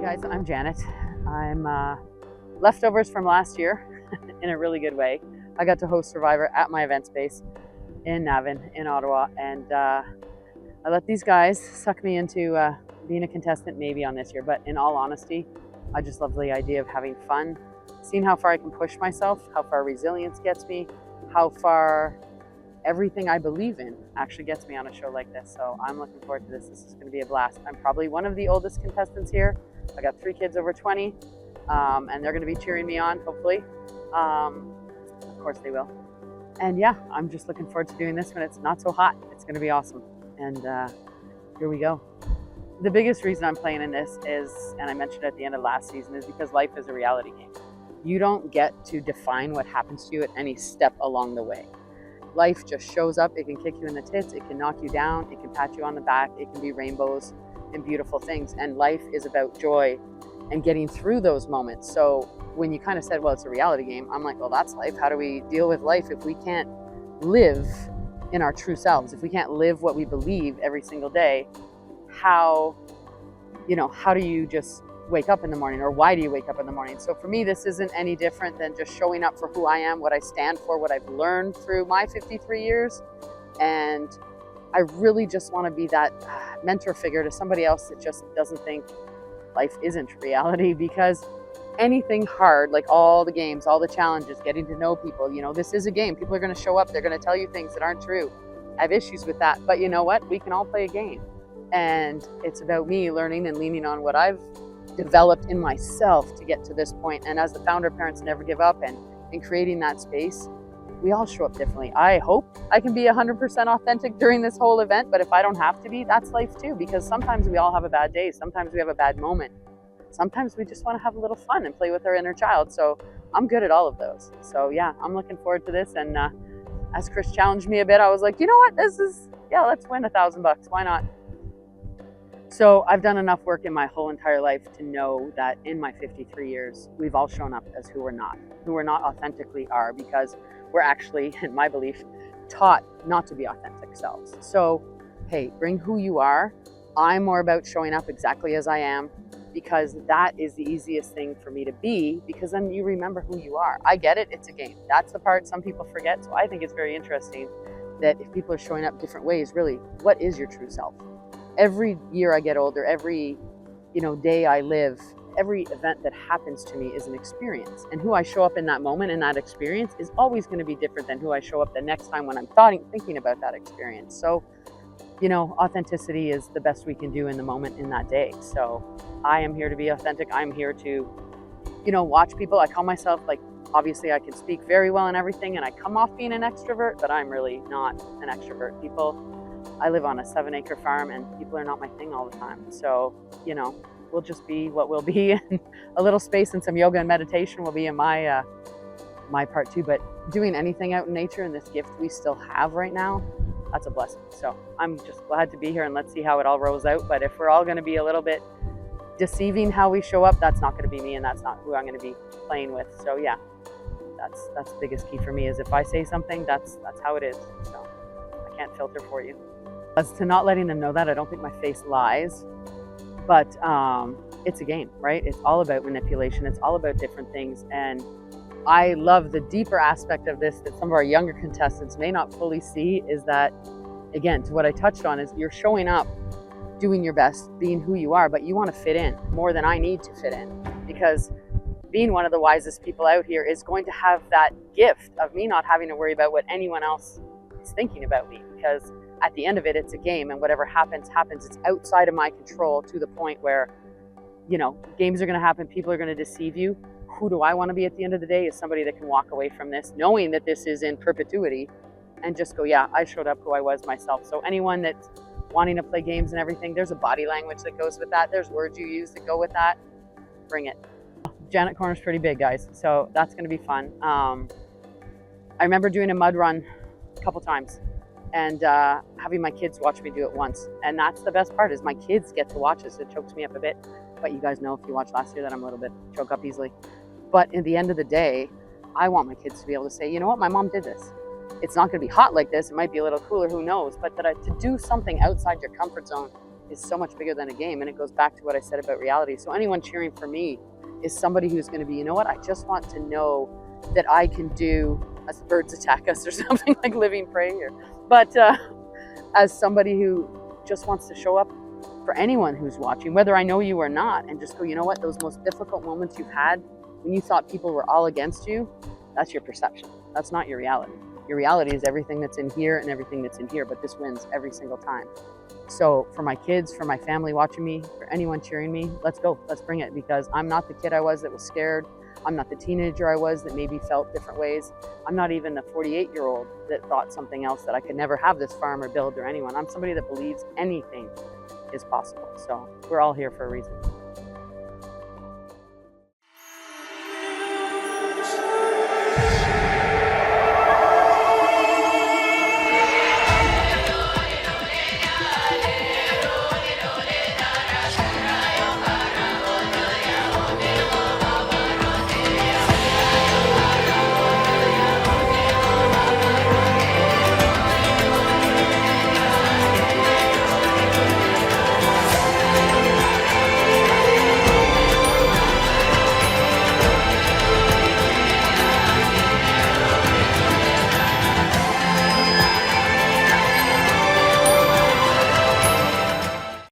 Hi guys, I'm Janet. I'm leftovers from last year in a really good way. I got to host Survivor at my event space in Navan in Ottawa, and I let these guys suck me into being a contestant maybe on this year, but in all honesty, I just love the idea of having fun, seeing how far I can push myself, how far resilience gets me, how far everything I believe in actually gets me on a show like this. So I'm looking forward to this. This is going to be a blast. I'm probably one of the oldest contestants here. I got 3 kids over 20, and they're going to be cheering me on, hopefully. Of course they will. And yeah, I'm just looking forward to doing this when it's not so hot. It's going to be awesome. And here we go. The biggest reason I'm playing in this is, and I mentioned at the end of last season, is because life is a reality game. You don't get to define what happens to you at any step along the way. Life just shows up. It can kick you in the tits. It can knock you down. It can pat you on the back. It can be rainbows and beautiful things. And life is about joy and getting through those moments. So when you kind of said, well, it's a reality game, I'm like, well, that's life. How do we deal with life if we can't live in our true selves? If we can't live what we believe every single day, how do you just wake up in the morning, or why do you wake up in the morning? So for me, this isn't any different than just showing up for who I am, what I stand for, what I've learned through my 53 years. And I really just want to be that mentor figure to somebody else that just doesn't think life isn't reality, because anything hard, like all the games, all the challenges, getting to know people, this is a game. People are going to show up. They're going to tell you things that aren't true. I have issues with that. But you know what? We can all play a game. And it's about me learning and leaning on what I've developed in myself to get to this point. And as the founder of Parents Never Give Up, and in creating that space, we all show up differently. I hope I can be 100% authentic during this whole event, but if I don't have to be, that's life too, because sometimes we all have a bad day. Sometimes we have a bad moment. Sometimes we just want to have a little fun and play with our inner child. So I'm good at all of those. So yeah, I'm looking forward to this. And as Chris challenged me a bit, I was like, you know what, let's win $1,000. Why not? So I've done enough work in my whole entire life to know that in my 53 years, we've all shown up as who we're not authentically are, because we're actually, in my belief, taught not to be authentic selves. So, hey, bring who you are. I'm more about showing up exactly as I am, because that is the easiest thing for me to be, because then you remember who you are. I get it, it's a game. That's the part some people forget. So I think it's very interesting that if people are showing up different ways, really, what is your true self? Every year I get older, every day I live, every event that happens to me is an experience. And who I show up in that moment, in that experience, is always going to be different than who I show up the next time when I'm thinking about that experience. So, authenticity is the best we can do in the moment in that day. So I am here to be authentic. I'm here to, watch people. I call myself, obviously I can speak very well and everything, and I come off being an extrovert, but I'm really not an extrovert. I live on a 7-acre farm, and people are not my thing all the time. So, we'll just be what we'll be. And a little space and some yoga and meditation will be in my part too. But doing anything out in nature, and this gift we still have right now, that's a blessing. So I'm just glad to be here, and let's see how it all rolls out. But if we're all going to be a little bit deceiving how we show up, that's not going to be me, and that's not who I'm going to be playing with. So yeah, that's the biggest key for me, is if I say something, that's how it is. So I can't filter for you. As to not letting them know that, I don't think my face lies, but it's a game, right? It's all about manipulation. It's all about different things. And I love the deeper aspect of this that some of our younger contestants may not fully see, is that, again, to what I touched on, is you're showing up, doing your best, being who you are, but you want to fit in more than I need to fit in, because being one of the wisest people out here is going to have that gift of me not having to worry about what anyone else is thinking about me, because at the end of it, it's a game, and whatever happens, it's outside of my control, to the point where, games are going to happen, people are going to deceive you. Who do I want to be at the end of the day? Is somebody that can walk away from this knowing that this is in perpetuity, and just go, yeah, I showed up who I was myself. So anyone that's wanting to play games and everything, there's a body language that goes with that. There's words you use that go with that. Bring it. Janet Corner's pretty big, guys, so that's going to be fun. I remember doing a mud run a couple times, and having my kids watch me do it once. And that's the best part, is my kids get to watch this. It chokes me up a bit. But you guys know, if you watched last year, that I'm a little bit choke up easily. But at the end of the day, I want my kids to be able to say, you know what, my mom did this. It's not going to be hot like this. It might be a little cooler, who knows. But to do something outside your comfort zone is so much bigger than a game. And it goes back to what I said about reality. So anyone cheering for me is somebody who's going to be, you know what, I just want to know that I can do, as birds attack us or something, like living prey here. But as somebody who just wants to show up for anyone who's watching, whether I know you or not, and just go, you know what, those most difficult moments you've had when you thought people were all against you, that's your perception. That's not your reality. Your reality is everything that's in here and everything that's in here, but this wins every single time. So for my kids, for my family watching me, for anyone cheering me, let's go, let's bring it, because I'm not the kid I was that was scared. I'm not the teenager I was that maybe felt different ways. I'm not even the 48-year-old that thought something else, that I could never have this farm or build or anyone. I'm somebody that believes anything is possible. So we're all here for a reason.